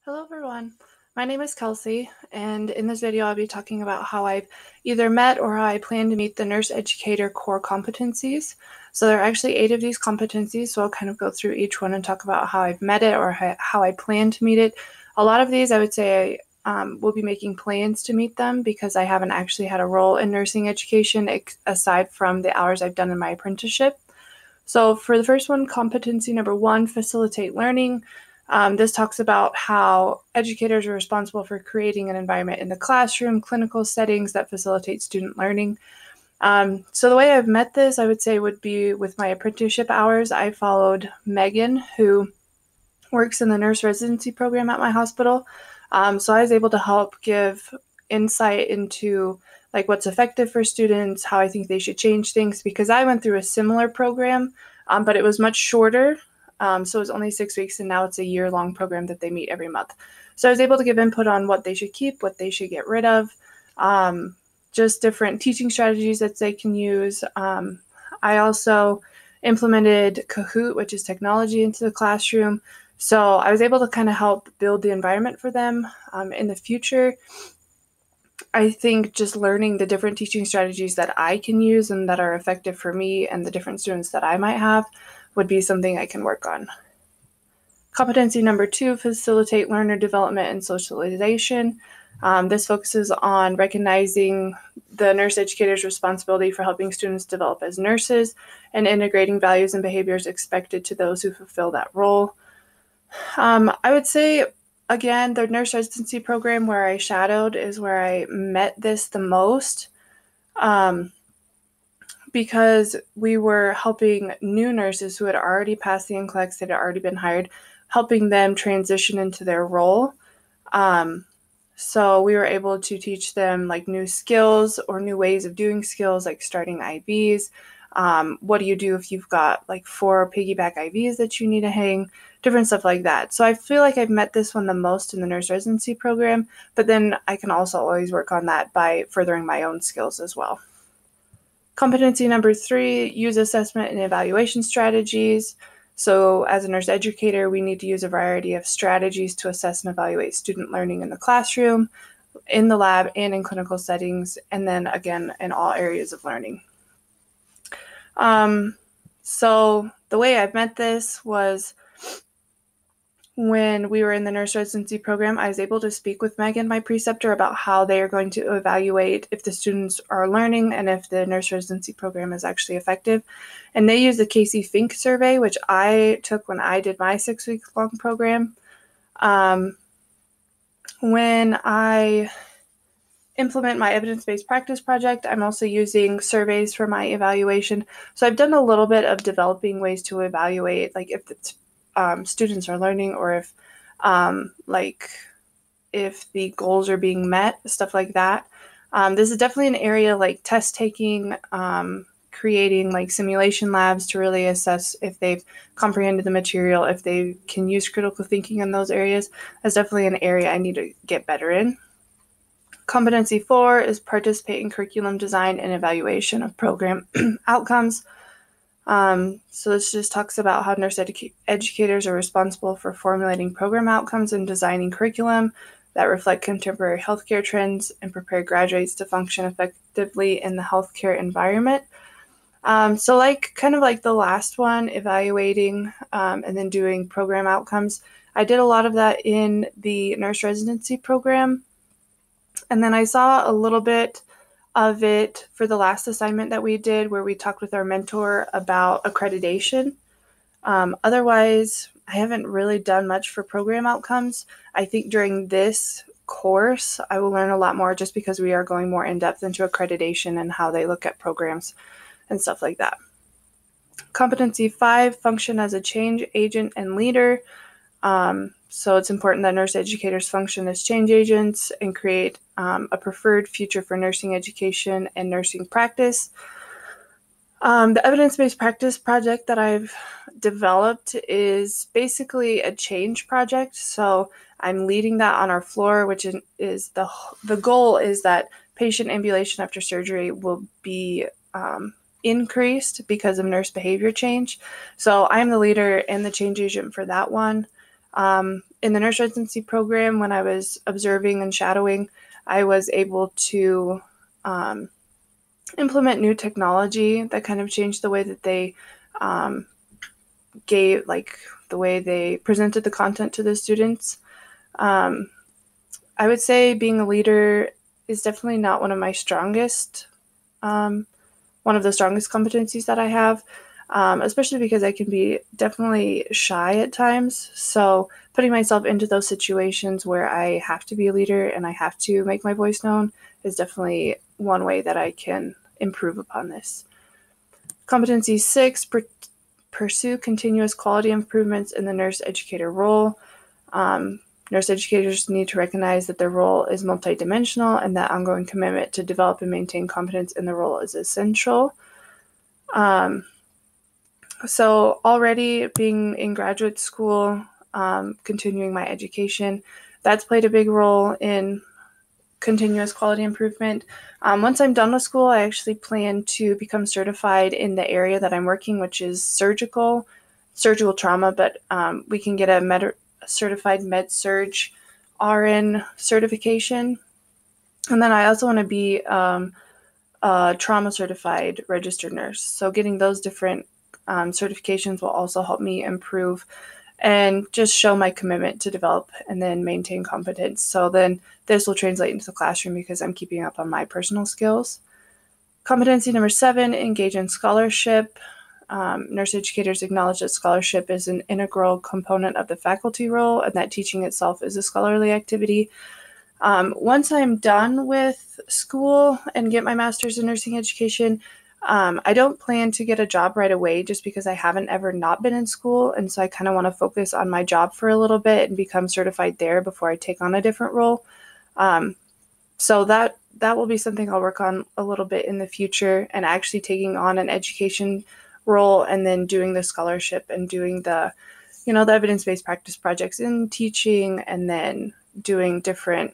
Hello everyone, my name is Kelsey, and in this video I'll be talking about how I've either met or how I plan to meet the nurse educator core competencies. So there are actually 8 of these competencies, so I'll kind of go through each one and talk about how I've met it or how I plan to meet it. A lot of these I would say I will be making plans to meet them because I haven't actually had a role in nursing education aside from the hours I've done in my apprenticeship. So for the first one, competency number 1, facilitate learning. This talks about how educators are responsible for creating an environment in the classroom, clinical settings that facilitate student learning. So the way I've met this, I would say, would be with my apprenticeship hours. I followed Megan, who works in the nurse residency program at my hospital. So I was able to help give insight into like what's effective for students, how I think they should change things, because I went through a similar program, but it was much shorter. So it was only 6 weeks, and now it's a year-long program that they meet every month. So I was able to give input on what they should keep, what they should get rid of, just different teaching strategies that they can use. I also implemented Kahoot, which is technology, into the classroom. So I was able to kind of help build the environment for them. In the future, I think just learning the different teaching strategies that I can use and that are effective for me and the different students that I might have would be something I can work on. Competency number 2, facilitate learner development and socialization. This focuses on recognizing the nurse educator's responsibility for helping students develop as nurses and integrating values and behaviors expected to those who fulfill that role. I would say, again, the nurse residency program where I shadowed is where I met this the most, because we were helping new nurses who had already passed the NCLEX, that had already been hired, helping them transition into their role. So we were able to teach them like new skills or new ways of doing skills, like starting IVs. What do you do if you've got like 4 piggyback IVs that you need to hang? Different stuff like that. So I feel like I've met this one the most in the nurse residency program, but then I can also always work on that by furthering my own skills as well. Competency number 3, use assessment and evaluation strategies. So as a nurse educator, we need to use a variety of strategies to assess and evaluate student learning in the classroom, in the lab, and in clinical settings, and then again in all areas of learning. So the way I've met this was when we were in the nurse residency program. I was able to speak with Megan, my preceptor, about how they are going to evaluate if the students are learning and if the nurse residency program is actually effective. And they use the Casey Fink survey, which I took when I did my 6-week-long program. When I implement my evidence-based practice project, I'm also using surveys for my evaluation. So I've done a little bit of developing ways to evaluate, like if it's students are learning, or if the goals are being met, stuff like that. This is definitely an area like test taking, creating like simulation labs to really assess if they've comprehended the material, if they can use critical thinking in those areas. That's definitely an area I need to get better in. Competency 4 is participate in curriculum design and evaluation of program outcomes. So this just talks about how nurse educators are responsible for formulating program outcomes and designing curriculum that reflect contemporary healthcare trends and prepare graduates to function effectively in the healthcare environment. So like kind of like the last one, evaluating and then doing program outcomes. I did a lot of that in the nurse residency program. And then I saw a little bit of it for the last assignment that we did, where we talked with our mentor about accreditation. Otherwise, I haven't really done much for program outcomes. I think during this course, I will learn a lot more just because we are going more in depth into accreditation and how they look at programs and stuff like that. Competency 5, function as a change agent and leader. So it's important that nurse educators function as change agents and create a preferred future for nursing education and nursing practice. The evidence-based practice project that I've developed is basically a change project. So I'm leading that on our floor, which is the goal is that patient ambulation after surgery will be increased because of nurse behavior change. So I'm the leader and the change agent for that one. In the nurse residency program, when I was observing and shadowing, I was able to implement new technology that kind of changed the way that they the way they presented the content to the students. I would say being a leader is definitely not one of my strongest, one of the strongest competencies that I have, especially because I can be definitely shy at times. So putting myself into those situations where I have to be a leader and I have to make my voice known is definitely one way that I can improve upon this. Competency 6, pursue continuous quality improvements in the nurse educator role. Nurse educators need to recognize that their role is multidimensional and that ongoing commitment to develop and maintain competence in the role is essential. So already being in graduate school, continuing my education, that's played a big role in continuous quality improvement. Once I'm done with school, I actually plan to become certified in the area that I'm working, which is surgical trauma, but we can get a certified med-surg RN certification. And then I also want to be a trauma certified registered nurse. So getting those different certifications will also help me improve and just show my commitment to develop and then maintain competence. So then this will translate into the classroom because I'm keeping up on my personal skills. Competency number 7, engage in scholarship. Nurse educators acknowledge that scholarship is an integral component of the faculty role and that teaching itself is a scholarly activity. Once I'm done with school and get my master's in nursing education, I don't plan to get a job right away just because I haven't ever not been in school. And so I kind of want to focus on my job for a little bit and become certified there before I take on a different role. So that will be something I'll work on a little bit in the future, and actually taking on an education role and then doing the scholarship and doing the evidence-based practice projects in teaching and then doing different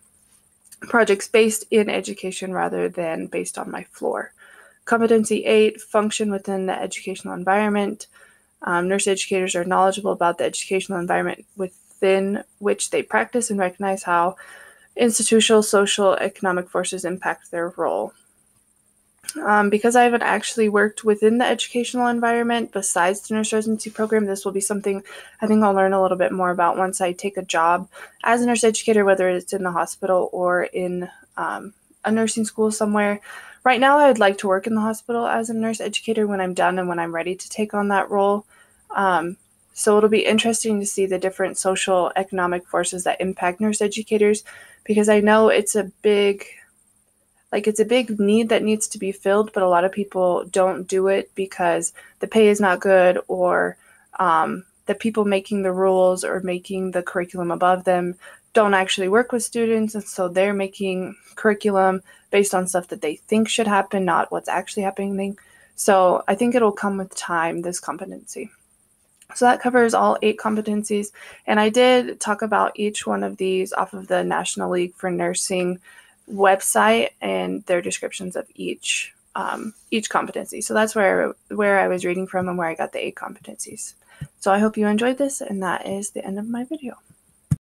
projects based in education rather than based on my floor. Competency 8, function within the educational environment. Nurse educators are knowledgeable about the educational environment within which they practice and recognize how institutional, social, economic forces impact their role. Because I haven't actually worked within the educational environment besides the nurse residency program, this will be something I think I'll learn a little bit more about once I take a job as a nurse educator, whether it's in the hospital or in a nursing school somewhere. Right now, I'd like to work in the hospital as a nurse educator when I'm done and when I'm ready to take on that role. So it'll be interesting to see the different social economic forces that impact nurse educators, because I know it's a big need that needs to be filled, but a lot of people don't do it because the pay is not good, or the people making the rules or making the curriculum above them don't actually work with students, and so they're making curriculum based on stuff that they think should happen, not what's actually happening. So I think it'll come with time, this competency. So that covers all 8 competencies, and I did talk about each one of these off of the National League for Nursing website and their descriptions of each competency. So that's where I was reading from and where I got the 8 competencies. So I hope you enjoyed this, and that is the end of my video.